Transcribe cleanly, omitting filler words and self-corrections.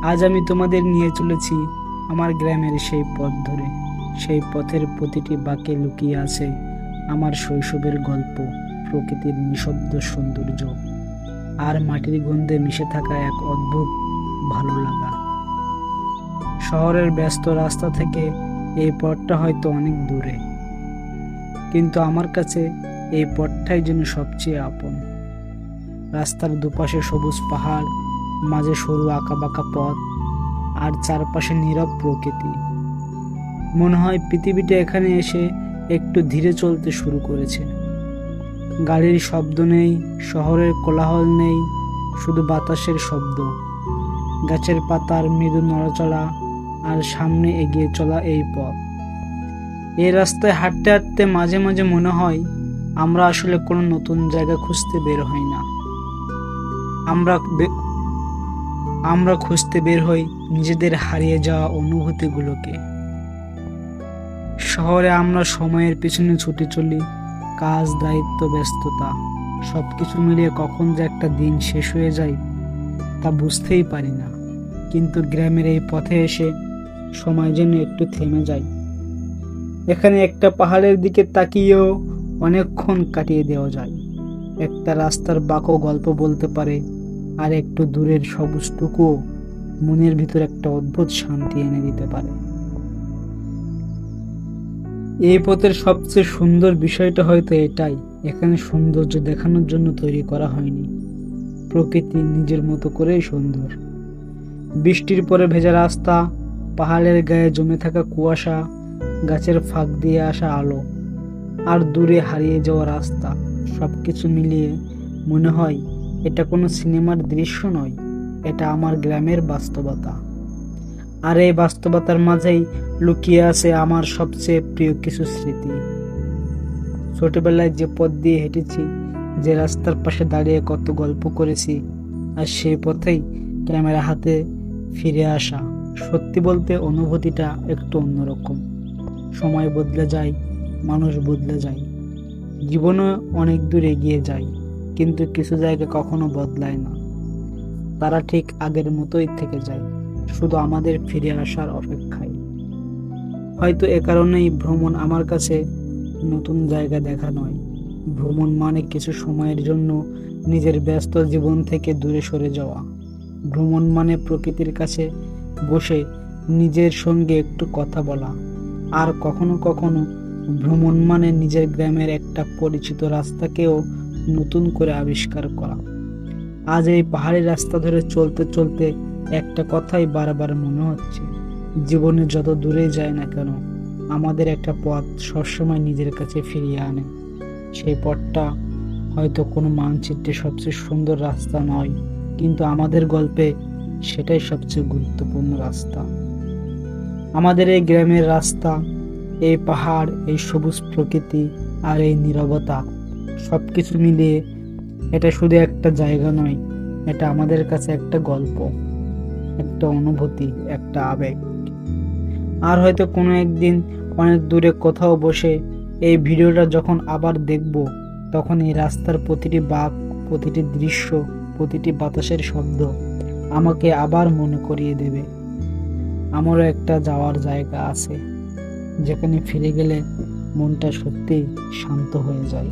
আজ আমি তোমাদের নিয়ে চলেছি আমার গ্রামের সেই পথ ধরে। সেই পথের প্রতিটি বাঁকে লুকিয়ে আছে আমার শৈশবের গল্প, প্রকৃতির নিঃশব্দ সৌন্দর্য আর মাটির গন্ধে মিশে থাকা এক অদ্ভুত ভালো লাগা। শহরের ব্যস্ত রাস্তা থেকে এই পথটা হয়তো অনেক দূরে, কিন্তু আমার কাছে এই পথটাই যেন সবচেয়ে আপন। রাস্তার দুপাশে সবুজ পাহাড়, মাঝে সরু আঁকাবাঁকা পথ আর চারপাশে নীরব প্রকৃতি। মনে হয় পৃথিবীটা এখানে এসে একটু ধীরে চলতে শুরু করেছে। গাড়ির শব্দ নেই, শহরের কোলাহল নেই, শুধু বাতাসের শব্দ, গাছের পাতার মৃদু নড়াচড়া আর সামনে এগিয়ে চলা এই পথ। এই রাস্তায় হাঁটতে হাঁটতে মাঝে মাঝে মনে হয় আমরা আসলে কোনো নতুন জায়গা খুঁজতে বের হই না। আমরা খুঁজতে বের হই নিজেদের হারিয়ে যাওয়া অনুভূতিগুলোকে। শহরে আমরা সময়ের পিছনে ছুটে চলি, কাজ, দায়িত্ব, ব্যস্ততা সবকিছু মিলিয়ে কখন যে একটা দিন শেষ হয়ে যায় তা বুঝতেই পারি না। কিন্তু গ্রামের এই পথে এসে সময় যেন একটু থেমে যায়। এখানে একটা পাহাড়ের দিকে তাকিয়েও অনেকক্ষণ কাটিয়ে দেওয়া যায়। একটা রাস্তার বাঁকও গল্প বলতে পারে, আর একটু দূরের সবুজটুকুও মনের ভিতর একটা অদ্ভুত শান্তি এনে দিতে পারে। এই পথের সবচেয়ে সুন্দর বিষয়টা হয়তো এটাই, এখানে সৌন্দর্য দেখানোর জন্য তৈরি করা হয়নি। প্রকৃতি নিজের মতো করেই সুন্দর। বৃষ্টির পরে ভেজা রাস্তা, পাহাড়ের গায়ে জমে থাকা কুয়াশা, গাছের ফাঁক দিয়ে আসা আলো আর দূরে হারিয়ে যাওয়া রাস্তা, সবকিছু মিলিয়ে মনে হয় এটা কোনো সিনেমার দৃশ্য নয়, এটা আমার গ্রামের বাস্তবতা। আর এই বাস্তবতার মাঝেই লুকিয়ে আছে আমার সবচেয়ে প্রিয় কিছু স্মৃতি। ছোটবেলায় যে পথ দিয়ে হেঁটেছি, যে রাস্তার পাশে দাঁড়িয়ে কত গল্প করেছি, আর সেই পথেই ক্যামেরা হাতে ফিরে আসা। সত্যি বলতে অনুভূতিটা একটু অন্যরকম। সময় বদলে যায়, মানুষ বদলে যায়, জীবনও অনেক দূর এগিয়ে যায়, কিন্তু কিছু জায়গা কখনো বদলায় না। তারা ঠিক আগের মতোই থেকে যায়, শুধু আমাদের ফিরে আসার অপেক্ষায়। হয়তো এ কারণেই ভ্রমণ আমার কাছে নতুন জায়গা দেখা নয়। ভ্রমণ মানে কিছু সময়ের জন্য নিজের ব্যস্ত জীবন থেকে দূরে সরে যাওয়া। ভ্রমণ মানে প্রকৃতির কাছে বসে নিজের সঙ্গে একটু কথা বলা। আর কখনো কখনো ভ্রমণ মানে নিজের গ্রামের একটা পরিচিত রাস্তাকেও নতুন করে আবিষ্কার করা। আজ এই পাহাড়ি রাস্তা ধরে চলতে চলতে একটা কথাই বারবার মনে হচ্ছে, জীবনে যত দূরে যায় না কেন, আমাদের একটা পথ সবসময় নিজের কাছে ফিরিয়ে আনে। সেই পথটা হয়তো কোনো মানচিত্রে সবচেয়ে সুন্দর রাস্তা নয়, কিন্তু আমাদের গল্পে সেটাই সবচেয়ে গুরুত্বপূর্ণ রাস্তা। আমাদের এই গ্রামের রাস্তা, এই পাহাড়, এই সবুজ প্রকৃতি আর এই নীরবতা, সবকিছু মিলিয়ে এটা শুধু একটা জায়গা নয়, এটা আমাদের কাছে একটা গল্প, একটা অনুভূতি, একটা আবেগ। আর হয়তো কোনো একদিন অনেক দূরে কোথাও বসে এই ভিডিওটা যখন আবার দেখব, তখন এই রাস্তার প্রতিটি বাঁক, প্রতিটি দৃশ্য, প্রতিটি বাতাসের শব্দ আমাকে আবার মনে করিয়ে দেবে আমারও একটা যাওয়ার জায়গা আছে, যেখানে ফিরে গেলে মনটা সত্যিই শান্ত হয়ে যায়।